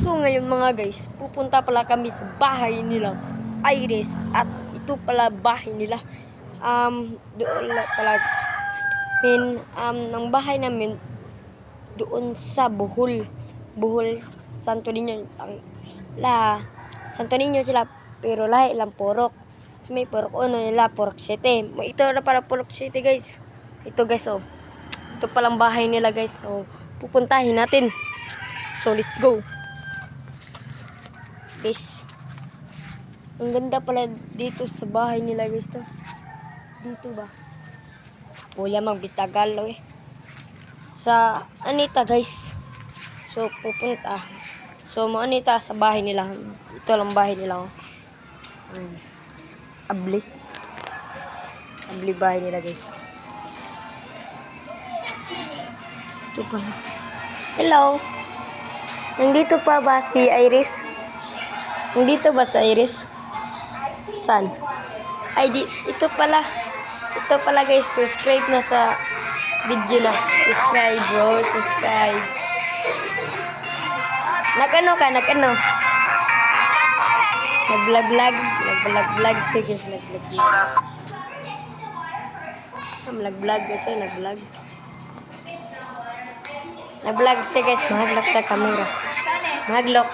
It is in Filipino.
So ngayon mga guys, pupunta pala kami sa bahay nila Iris at ito pala bahay nila. Doon talaga ang bahay namin doon sa Bohol, Santo Niño, Santo Niño sila, pero lahi lang Purok. May Purok 1 nila, Purok 7. Ito na para Purok 7 guys. Ito guys, oh. Ito palang bahay nila guys. So, pupuntahin natin. So, let's go. Guys, ang ganda pala dito sa bahay nila guys. To. Dito ba? Wala magbitagal eh. Sa Anita guys. So, pupunta. So, Anita sa bahay nila. Ito lang bahay nila. Oh. Abli bahay nila guys. Ito pala. Hello. Nandito pa ba si Iris? Nandito ba si Iris? San? Ay, ito pala. Ito pala guys. Subscribe na sa video na. Subscribe bro. Subscribe. Nag-ano ka? Nag-ano? Nag-vlog. Sige, nag-vlog. Nag-vlog kasi, nag-vlog. Nag-vlog siya guys, mahaglok sa camera. Mahaglok.